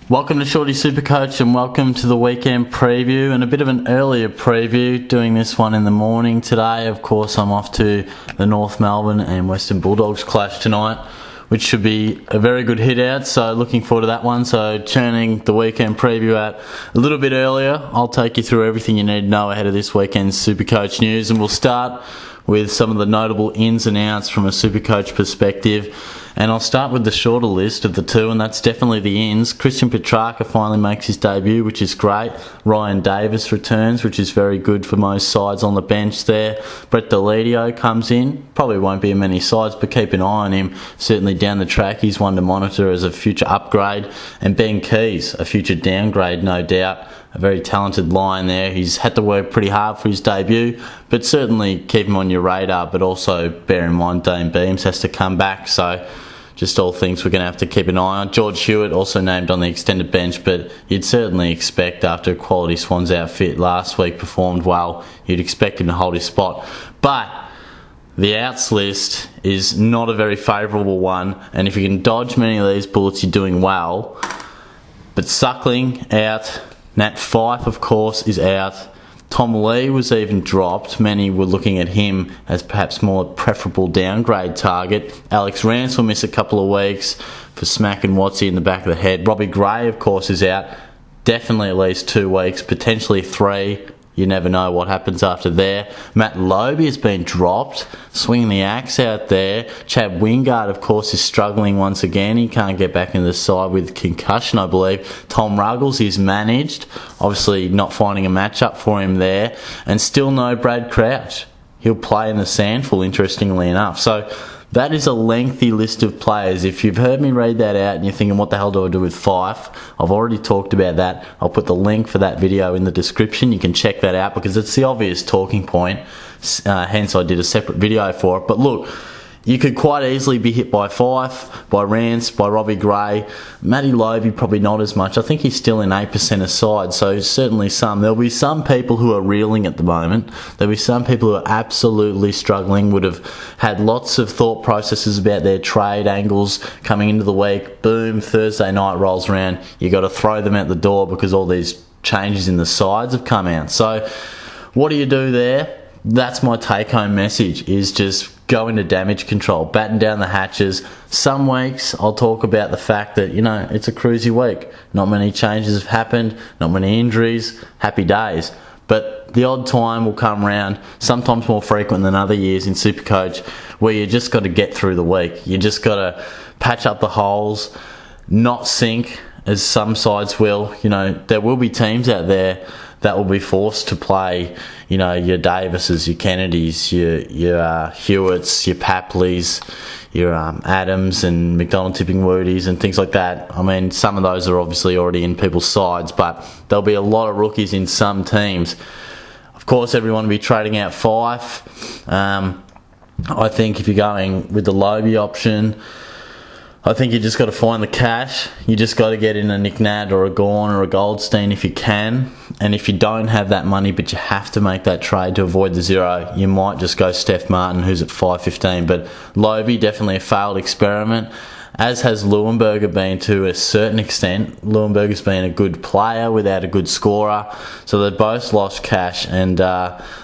Welcome to Shorty SuperCoach and welcome to the weekend preview and a bit of an earlier preview, doing this one in the morning today. Of course, I'm off to the North Melbourne and Western Bulldogs clash tonight, which should be a very good hit out, so looking forward to that one. So churning the weekend preview out a little bit earlier. I'll take you through everything you need to know ahead of this weekend's SuperCoach news, and we'll start with some of the notable ins and outs from a SuperCoach perspective. And I'll start with the shorter list of the two, and that's definitely the ins. Christian Petrarca finally makes his debut, which is great. Ryan Davis returns, which is very good for most sides on the bench there. Brett Deledio comes in. Probably won't be in many sides, but keep an eye on him. Certainly down the track, he's one to monitor as a future upgrade. And Ben Keys, a future downgrade, no doubt. A very talented line there. He's had to work pretty hard for his debut, but certainly keep him on your radar. But also bear in mind Dane Beams has to come back, so just all things we're going to have to keep an eye on. George Hewitt also named on the extended bench, but you'd certainly expect after a quality Swans outfit last week performed well, you'd expect him to hold his spot. But the outs list is not a very favourable one, and if you can dodge many of these bullets, you're doing well. But Suckling out. Nat Fyfe, of course, is out. Tom Lee was even dropped. Many were looking at him as perhaps more preferable downgrade target. Alex Rance will miss a couple of weeks for smacking Watsy in the back of the head. Robbie Gray, of course, is out. Definitely at least 2 weeks, potentially 3. You never know what happens after there. Matt Lobe has been dropped, swinging the axe out there. Chad Wingard, of course, is struggling once again. He can't get back into the side with concussion, I believe. Tom Ruggles is managed, obviously not finding a matchup for him there. And still no Brad Crouch. He'll play in the Sandful, interestingly enough. So that is a lengthy list of players. If you've heard me read that out and you're thinking, what the hell do I do with Fyfe? I've already talked about that. I'll put the link for that video in the description. You can check that out because it's the obvious talking point. Hence, I did a separate video for it. But look, you could quite easily be hit by Fyfe, by Rance, by Robbie Gray. Matty Lobe, probably not as much. I think he's still in 8% of side, so certainly some. There'll be some people who are reeling at the moment. There'll be some people who are absolutely struggling, would have had lots of thought processes about their trade angles coming into the week. Boom, Thursday night rolls around. You got to throw them out the door because all these changes in the sides have come out. So what do you do there? That's my take-home message, is just go into damage control, batten down the hatches. Some weeks I'll talk about the fact that, it's a cruisy week. Not many changes have happened, not many injuries, happy days. But the odd time will come around, sometimes more frequent than other years in SuperCoach, where you just got to get through the week. You just got to patch up the holes, not sink, as some sides will. There will be teams out there that will be forced to play, your Davises, your Kennedys, your Hewitts, your Papleys, your Adams and McDonald tipping Woodies and things like that. I mean, some of those are obviously already in people's sides, but there'll be a lot of rookies in some teams. Of course, everyone will be trading out Fyfe. I think if you're going with the Lobe option, I think you just got to find the cash. You just got to get in a Nick Nat or a Gawn or a Goldstein if you can. And if you don't have that money but you have to make that trade to avoid the zero, you might just go Steph Martin, who's at 5.15. But Lobe, definitely a failed experiment, as has Leuenberger been to a certain extent. Leuenberger's been a good player without a good scorer. So they both lost cash. And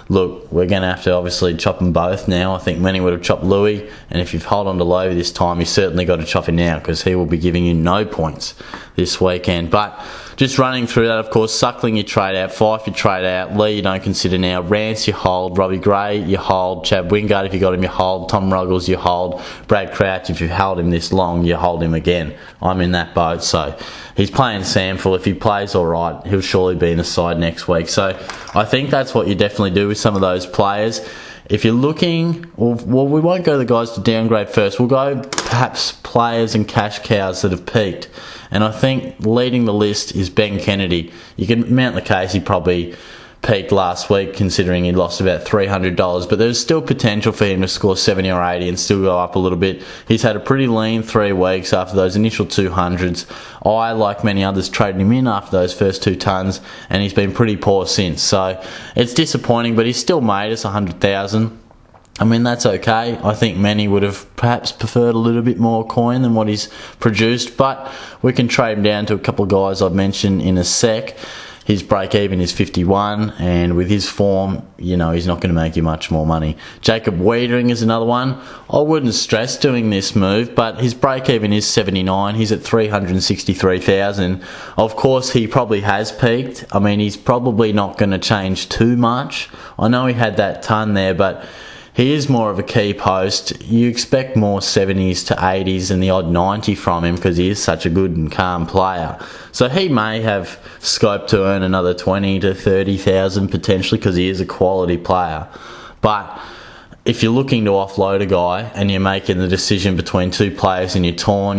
look, we're going to have to obviously chop them both now. I think many would have chopped Louis. And if you've held on to Lobe this time, you certainly got to chop him now because he will be giving you no points this weekend. But just running through that, of course, Suckling you trade out, Fyfe you trade out, Lee you don't consider now, Rance you hold, Robbie Gray you hold, Chad Wingard if you got him you hold, Tom Ruggles you hold, Brad Crouch if you've held him this long you hold him again. I'm in that boat, so he's playing Samful. If he plays alright, he'll surely be in the side next week. So I think that's what you definitely do with some of those players. If you're looking, well, we won't go the guys to downgrade first. We'll go perhaps players and cash cows that have peaked. And I think leading the list is Ben Kennedy. You can mount the case he probably peaked last week, considering he lost about $300, but there's still potential for him to score 70 or 80 and still go up a little bit. He's had a pretty lean 3 weeks after those initial 200s. I, like many others, traded him in after those first 2 tons, and he's been pretty poor since. So it's disappointing, but he's still made us 100,000. I mean, that's okay. I think many would have perhaps preferred a little bit more coin than what he's produced, but we can trade him down to a couple of guys I've mentioned in a sec. His break-even is 51, and with his form, he's not going to make you much more money. Jacob Wiedering is another one. I wouldn't stress doing this move, but his break-even is 79. He's at 363,000. Of course, he probably has peaked. I mean, he's probably not going to change too much. I know he had that ton there, but he is more of a key post. You expect more 70s to 80s and the odd 90 from him because he is such a good and calm player. So he may have scope to earn another 20 to 30,000 potentially because he is a quality player. But if you're looking to offload a guy and you're making the decision between two players and you're torn,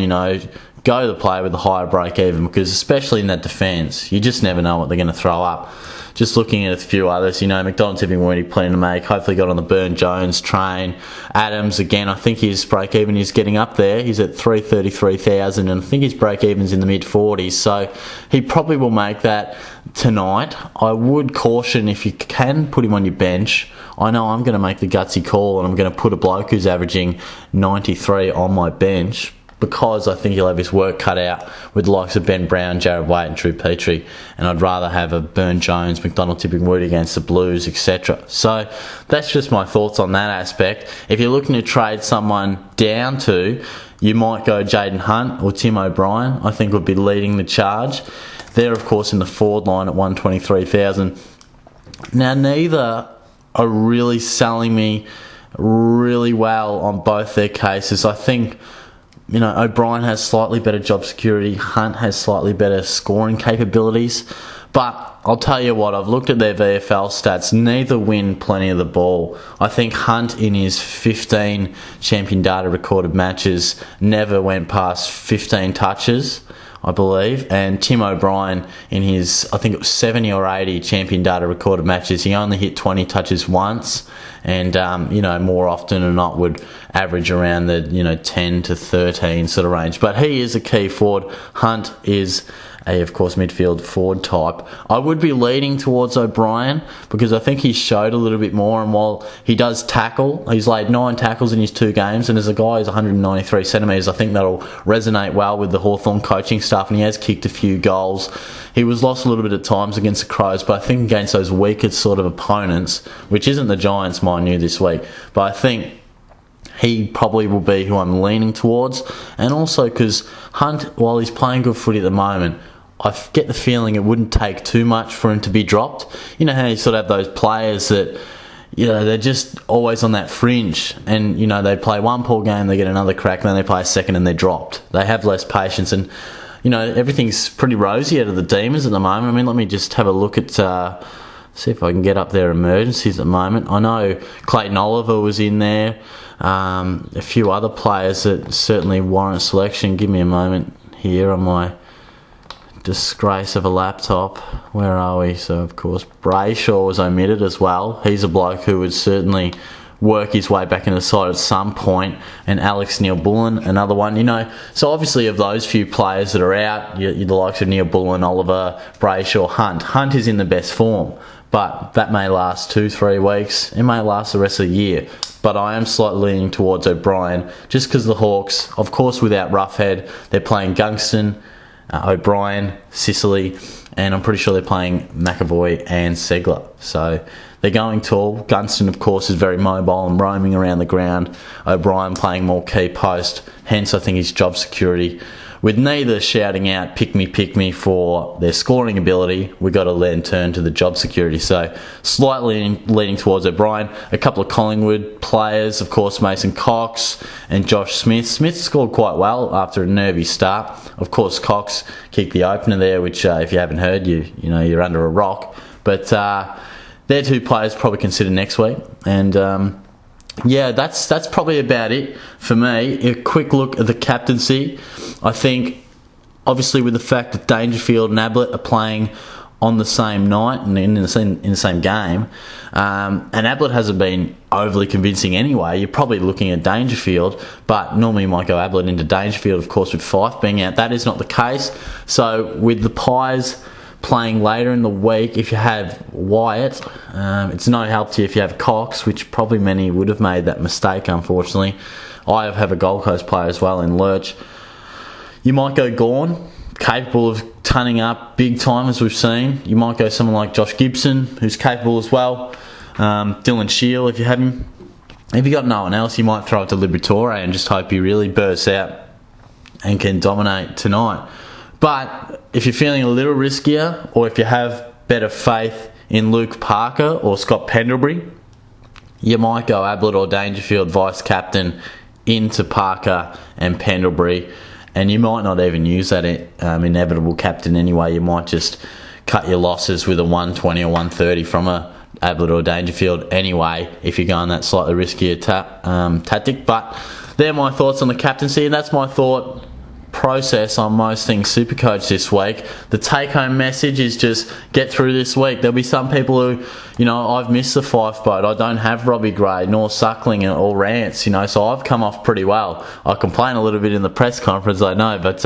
go the player with the higher break even, because especially in that defence, you just never know what they're going to throw up. Just looking at a few others, McDonald tipping already planning to make. Hopefully got on the Burn Jones train. Adams, again, I think his break even is getting up there. He's at 333,000, and I think his break even's in the mid 40s. So he probably will make that tonight. I would caution, if you can put him on your bench. I know I'm going to make the gutsy call, and I'm going to put a bloke who's averaging 93 on my bench, because I think he'll have his work cut out with the likes of Ben Brown, Jared Waite and Drew Petrie, and I'd rather have a Burn Jones, McDonald tipping Wood against the Blues, etc. So that's just my thoughts on that aspect. If you're looking to trade someone down to, you might go Jaden Hunt or Tim O'Brien. I think would be leading the charge. They're, of course, in the forward line at 123,000. Now, neither are really selling me really well on both their cases. I think O'Brien has slightly better job security. Hunt has slightly better scoring capabilities. But I'll tell you what, I've looked at their VFL stats. Neither win plenty of the ball. I think Hunt, in his 15 champion data recorded matches, never went past 15 touches, I believe. And Tim O'Brien, in his, I think it was 70 or 80 champion data recorded matches, he only hit 20 touches once. And, more often than not would average around the, 10 to 13 sort of range. But he is a key forward. Hunt is of course, midfield forward type. I would be leaning towards O'Brien because I think he showed a little bit more, and while he does tackle, he's laid 9 tackles in his 2 games, and as a guy who's 193 centimetres, I think that'll resonate well with the Hawthorn coaching staff, and he has kicked a few goals. He was lost a little bit at times against the Crows, but I think against those weaker sort of opponents, which isn't the Giants, mind you, this week, but I think he probably will be who I'm leaning towards. And also because Hunt, while he's playing good footy at the moment, I get the feeling it wouldn't take too much for him to be dropped. You know how you sort of have those players that, they're just always on that fringe, and, they play one poor game, they get another crack, and then they play a second and they're dropped. They have less patience, and, everything's pretty rosy out of the Demons at the moment. I mean, let me just have a look at, see if I can get up their emergencies at the moment. I know Clayton Oliver was in there, a few other players that certainly warrant selection. Give me a moment here on my disgrace of a laptop. Where are we? So, of course, Brayshaw was omitted as well. He's a bloke who would certainly work his way back in the side at some point. And Alex Neil-Bullen, another one. So obviously of those few players that are out, you're the likes of Neil-Bullen, Oliver, Brayshaw, Hunt. Hunt is in the best form, but that may last 2-3 weeks. It may last the rest of the year. But I am slightly leaning towards O'Brien, just because the Hawks, of course without Roughhead, they're playing Gunston, O'Brien, Sicily, and I'm pretty sure they're playing McAvoy and Segler. So they're going tall. Gunston, of course, is very mobile and roaming around the ground. O'Brien playing more key post. Hence, I think his job security. With neither shouting out pick me for their scoring ability, we've got to then turn to the job security. So slightly leaning towards O'Brien. A couple of Collingwood players, of course, Mason Cox and Josh Smith. Smith scored quite well after a nervy start. Of course, Cox kicked the opener there, which if you haven't heard, you're under a rock. But they're 2 players probably consider next week. And that's probably about it for me. A quick look at the captaincy. I think, obviously, with the fact that Dangerfield and Ablett are playing on the same night and in the same game, and Ablett hasn't been overly convincing anyway, you're probably looking at Dangerfield, but normally you might go Ablett into Dangerfield, of course, with Fife being out. That is not the case. So with the Pies playing later in the week, if you have Wyatt, it's no help to you if you have Cox, which probably many would have made that mistake, unfortunately. I have a Gold Coast player as well in Lurch. You might go Gawn, capable of turning up big time as we've seen. You might go someone like Josh Gibson, who's capable as well. Dylan Shield, if you have him. If you got no one else, you might throw it to Liberatore and just hope he really bursts out and can dominate tonight. But if you're feeling a little riskier, or if you have better faith in Luke Parker or Scott Pendlebury, you might go Ablett or Dangerfield vice captain into Parker and Pendlebury, and you might not even use that inevitable captain anyway. You might just cut your losses with a 120 or 130 from a Ablett or Dangerfield anyway, if you're going that slightly riskier tactic. But they're my thoughts on the captaincy, and that's my thought process on most things SuperCoach this week. The take-home message is just get through this week. There'll be some people who, I've missed the Fife boat. I don't have Robbie Gray nor Suckling or Rance, so I've come off pretty well. I complain a little bit in the press conference, I know, but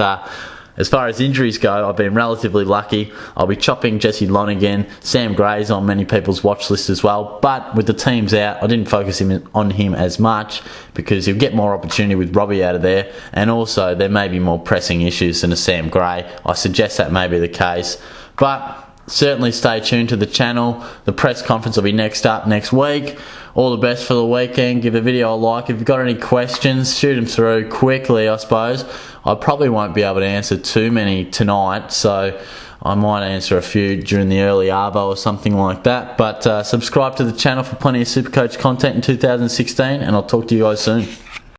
as far as injuries go, I've been relatively lucky. I'll be chopping Jesse Lonergan. Sam Gray's on many people's watch list as well. But with the teams out, I didn't focus on him as much because he'll get more opportunity with Robbie out of there. And also, there may be more pressing issues than a Sam Gray. I suggest that may be the case. But certainly stay tuned to the channel. The press conference will be next up next week. All the best for the weekend. Give the video a like. If you've got any questions, shoot them through quickly, I suppose. I probably won't be able to answer too many tonight, so I might answer a few during the early arvo or something like that. But subscribe to the channel for plenty of SuperCoach content in 2016, and I'll talk to you guys soon.